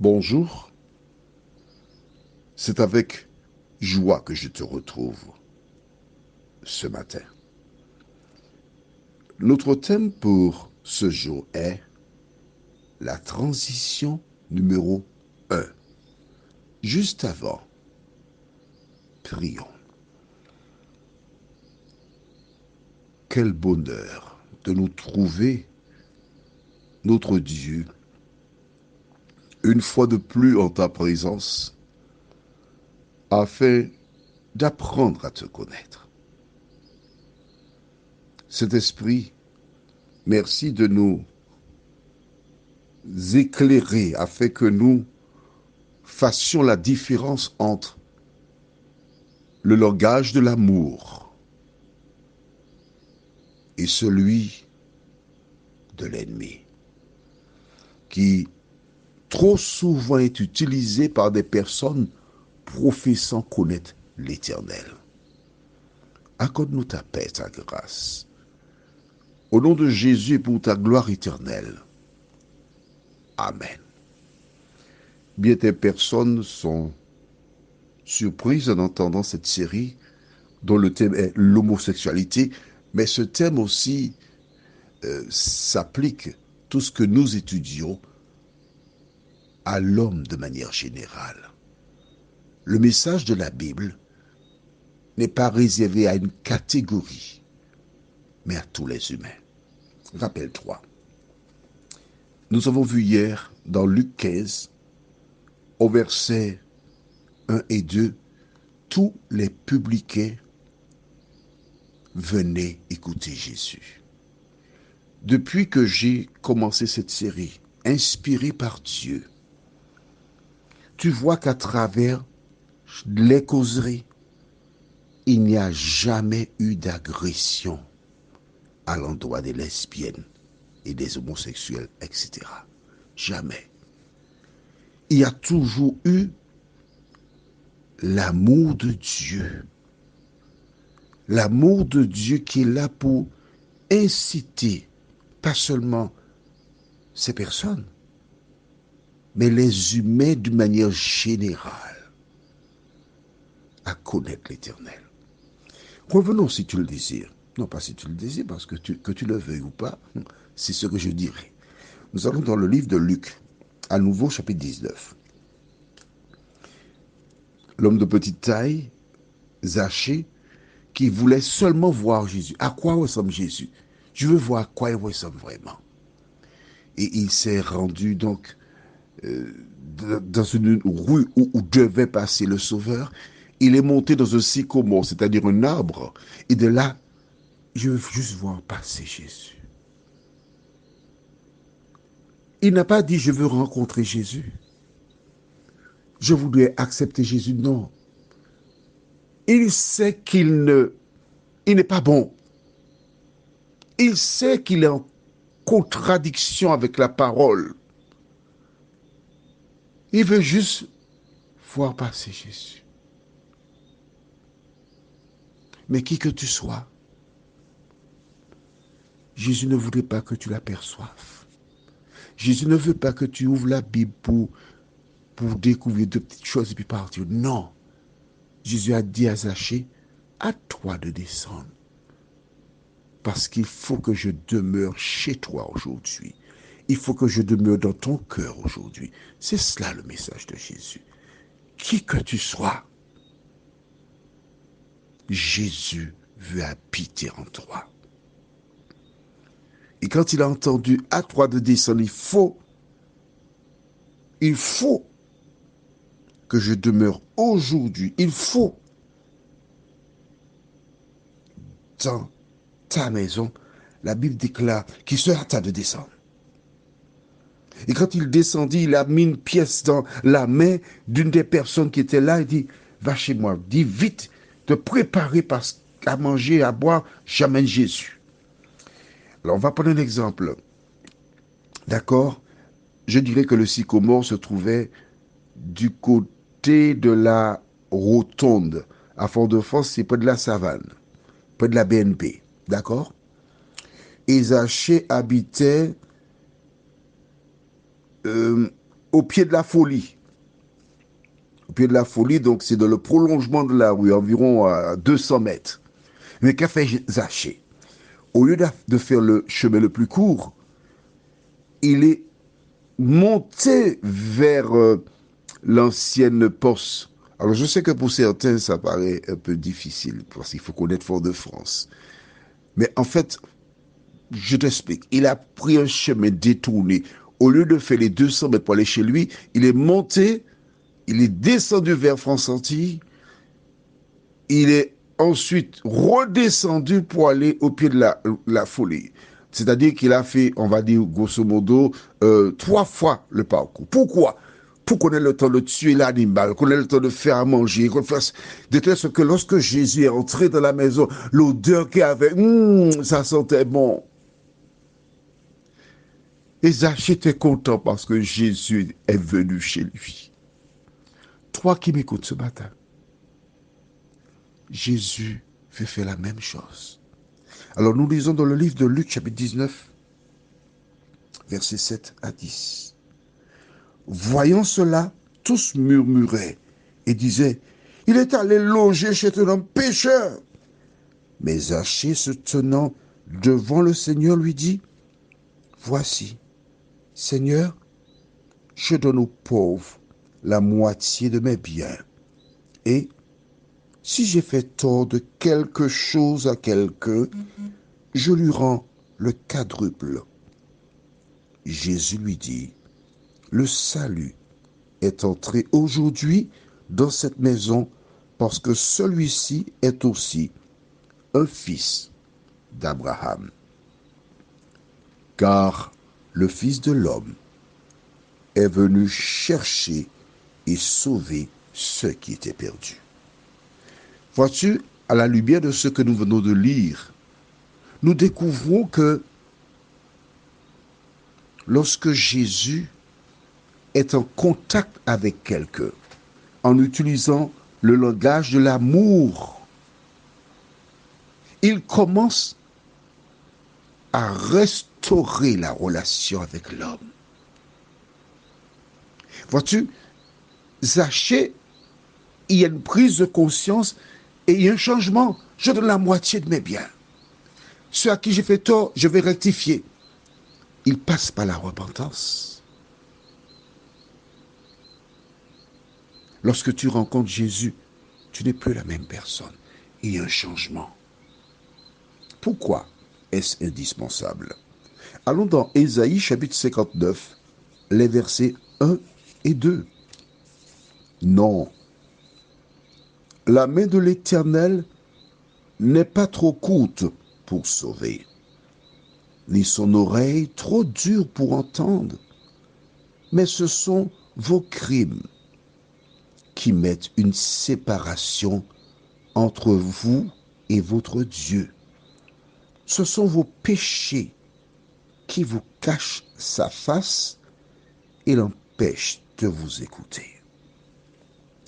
Bonjour, c'est avec joie que je te retrouve ce matin. Notre thème pour ce jour est la transition numéro 1. Juste avant, prions. Quel bonheur de nous trouver, notre Dieu, une fois de plus en ta présence, afin d'apprendre à te connaître. Saint-Esprit, merci de nous éclairer afin que nous fassions la différence entre le langage de l'amour et celui de l'ennemi, qui trop souvent est utilisé par des personnes professant connaître l'Éternel. Accorde-nous ta paix, ta grâce. Au nom de Jésus et pour ta gloire éternelle. Amen. Bien des personnes sont surprises en entendant cette série dont le thème est l'homosexualité, mais ce thème aussi s'applique tout ce que nous étudions à l'homme de manière générale. Le message de la Bible n'est pas réservé à une catégorie, mais à tous les humains. Rappelle-toi, nous avons vu hier dans Luc 15, au verset 1 et 2, tous les publicains venaient écouter Jésus. Depuis que j'ai commencé cette série, inspirée par Dieu, tu vois qu'à travers les causeries, il n'y a jamais eu d'agression à l'endroit des lesbiennes et des homosexuels, etc. Jamais. Il y a toujours eu l'amour de Dieu. L'amour de Dieu qui est là pour inciter, pas seulement ces personnes, mais les humains d'une manière générale à connaître l'Éternel. Revenons si tu le désires. Non pas si tu le désires, parce que tu le veuilles ou pas, c'est ce que je dirais. Nous allons dans le livre de Luc, à nouveau chapitre 19. L'homme de petite taille, Zachée, qui voulait seulement voir Jésus. À quoi ressemble Jésus? Je veux voir à quoi il ressemble vraiment. Et il s'est rendu donc dans une rue où devait passer le Sauveur. Il est monté dans un sycomore, c'est-à-dire un arbre. Et de là, je veux juste voir passer Jésus. Il n'a pas dit je veux rencontrer Jésus. Je voudrais accepter Jésus. Non. Il sait il n'est pas bon. Il sait qu'il est en contradiction avec la parole. Il veut juste voir passer Jésus. Mais qui que tu sois, Jésus ne voudrait pas que tu l'aperçoives. Jésus ne veut pas que tu ouvres la Bible pour découvrir de petites choses et puis partir. Non. Jésus a dit à Zachée, à toi de descendre. Parce qu'il faut que je demeure chez toi aujourd'hui. Il faut que je demeure dans ton cœur aujourd'hui. C'est cela le message de Jésus. Qui que tu sois, Jésus veut habiter en toi. Et quand il a entendu à toi de descendre, il faut que je demeure aujourd'hui. Il faut dans ta maison. La Bible déclare qu'il se hâta de descendre. Et quand il descendit, il a mis une pièce dans la main d'une des personnes qui était là. Il dit, va chez moi, dis vite, te préparer à manger, à boire, j'amène Jésus. Alors on va prendre un exemple. D'accord? Je dirais que le sycomore se trouvait du côté de la rotonde. À Fort-de-France, c'est près de la savane, près de la BNP. D'accord? Et Zachée habitait au pied de la folie. Au pied de la folie, donc c'est dans le prolongement de la rue, environ à 200 mètres. Mais qu'a fait Zachée? Au lieu de faire le chemin le plus court, il est monté vers l'ancienne poste. Alors je sais que pour certains, ça paraît un peu difficile, parce qu'il faut connaître Fort-de-France. Mais en fait, je t'explique. Il a pris un chemin détourné. Au lieu de faire les 200 mètres pour aller chez lui, il est monté, il est descendu vers France-Antilles, il est ensuite redescendu pour aller au pied de la folie. C'est-à-dire qu'il a fait, on va dire grosso modo, 3 fois le parcours. Pourquoi? Pour qu'on ait le temps de tuer l'animal, qu'on ait le temps de faire à manger, qu'on fasse de telle sorte que lorsque Jésus est entré dans la maison, l'odeur qu'il avait, ça sentait bon. Et Zachée était content parce que Jésus est venu chez lui. Toi qui m'écoutes ce matin, Jésus veut faire la même chose. Alors nous lisons dans le livre de Luc chapitre 19, versets 7 à 10. Voyant cela, tous murmuraient et disaient, il est allé loger chez un homme pécheur. Mais Zachée, se tenant devant le Seigneur, lui dit, voici, Seigneur, je donne aux pauvres la moitié de mes biens. Et si j'ai fait tort de quelque chose à quelqu'un, je lui rends le quadruple. Jésus lui dit, le salut est entré aujourd'hui dans cette maison parce que celui-ci est aussi un fils d'Abraham. Car le Fils de l'homme est venu chercher et sauver ceux qui étaient perdus. Vois-tu, à la lumière de ce que nous venons de lire, nous découvrons que lorsque Jésus est en contact avec quelqu'un, en utilisant le langage de l'amour, il commence à restaurer la relation avec l'homme. Vois-tu, Zachée, il y a une prise de conscience et il y a un changement. Je donne la moitié de mes biens. Ceux à qui j'ai fait tort, je vais rectifier. Il passe par la repentance. Lorsque tu rencontres Jésus, tu n'es plus la même personne. Il y a un changement. Pourquoi est-ce indispensable? Allons dans Ésaïe chapitre 59, les versets 1 et 2. Non, la main de l'Éternel n'est pas trop courte pour sauver, ni son oreille trop dure pour entendre, mais ce sont vos crimes qui mettent une séparation entre vous et votre Dieu. Ce sont vos péchés qui vous cachent sa face et l'empêchent de vous écouter.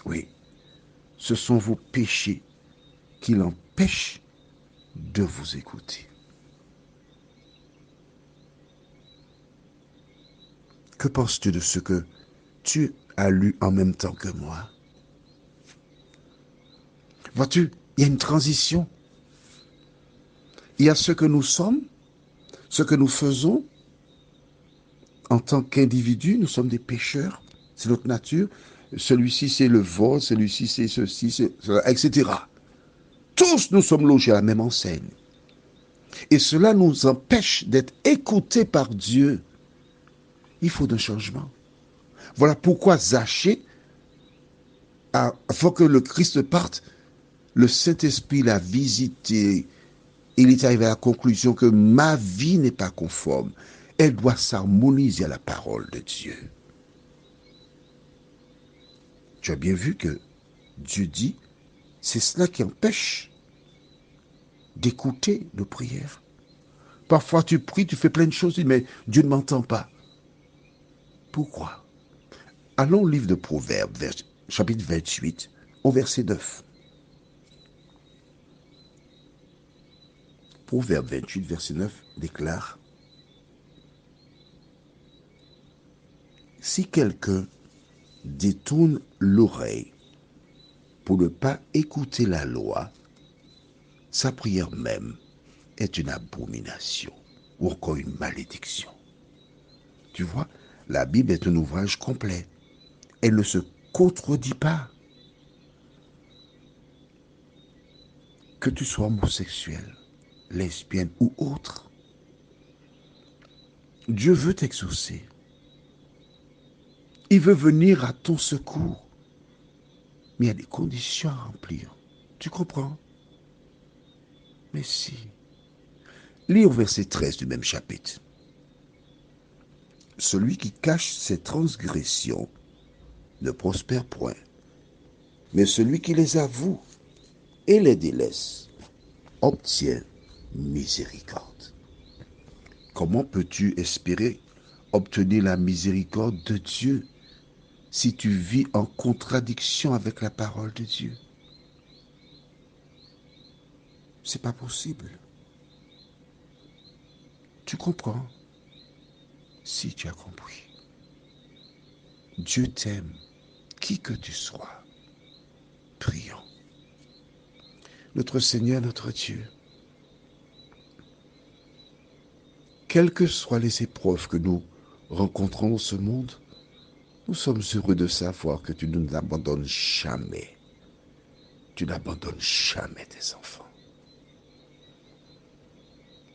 Oui, ce sont vos péchés qui l'empêchent de vous écouter. Que penses-tu de ce que tu as lu en même temps que moi? Vois-tu, il y a une transition. Il y a ce que nous sommes, ce que nous faisons en tant qu'individus. Nous sommes des pécheurs, c'est notre nature. Celui-ci, c'est le vol, celui-ci, c'est ceci, c'est cela, etc. Tous nous sommes logés à la même enseigne. Et cela nous empêche d'être écoutés par Dieu. Il faut un changement. Voilà pourquoi Zachée, avant que le Christ parte, le Saint-Esprit l'a visité. Il est arrivé à la conclusion que ma vie n'est pas conforme. Elle doit s'harmoniser à la parole de Dieu. Tu as bien vu que Dieu dit, c'est cela qui empêche d'écouter nos prières. Parfois tu pries, tu fais plein de choses, mais Dieu ne m'entend pas. Pourquoi? Allons au livre de Proverbes, chapitre 28, au verset 9. Proverbe 28, verset 9 déclare, Si quelqu'un détourne l'oreille pour ne pas écouter la loi, sa prière même est une abomination ou encore une malédiction. Tu vois, la Bible est un ouvrage complet. Elle ne se contredit pas. Que tu sois homosexuel, lesbienne ou autre, Dieu veut t'exaucer. Il veut venir à ton secours. Mais il y a des conditions à remplir. Tu comprends? Mais si. Lis au verset 13 du même chapitre. Celui qui cache ses transgressions ne prospère point, mais celui qui les avoue et les délaisse obtient miséricorde. Comment peux-tu espérer obtenir la miséricorde de Dieu si tu vis en contradiction avec la parole de Dieu? C'est pas possible. Tu comprends? Si tu as compris. Dieu t'aime, qui que tu sois. Prions. Notre Seigneur, notre Dieu, quelles que soient les épreuves que nous rencontrons dans ce monde, nous sommes heureux de savoir que tu ne nous abandonnes jamais. Tu n'abandonnes jamais tes enfants.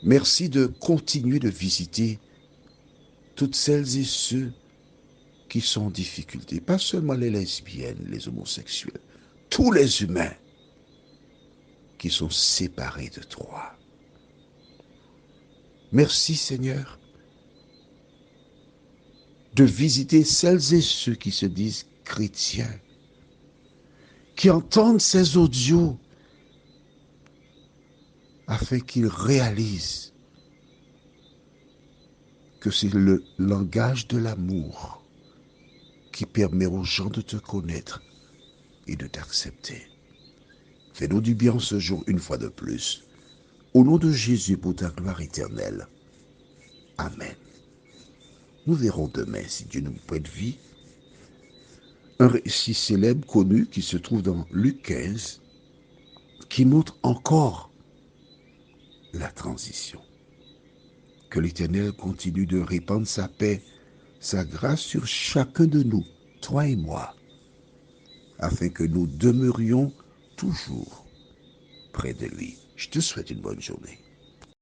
Merci de continuer de visiter toutes celles et ceux qui sont en difficulté. Pas seulement les lesbiennes, les homosexuels, tous les humains qui sont séparés de toi. Merci Seigneur de visiter celles et ceux qui se disent chrétiens, qui entendent ces audios afin qu'ils réalisent que c'est le langage de l'amour qui permet aux gens de te connaître et de t'accepter. Fais-nous du bien ce jour une fois de plus. Au nom de Jésus pour ta gloire éternelle. Amen. Nous verrons demain, si Dieu nous prête vie, un récit célèbre connu qui se trouve dans Luc 15, qui montre encore la transition. Que l'Éternel continue de répandre sa paix, sa grâce sur chacun de nous, toi et moi, afin que nous demeurions toujours près de lui. Je te souhaite une bonne journée.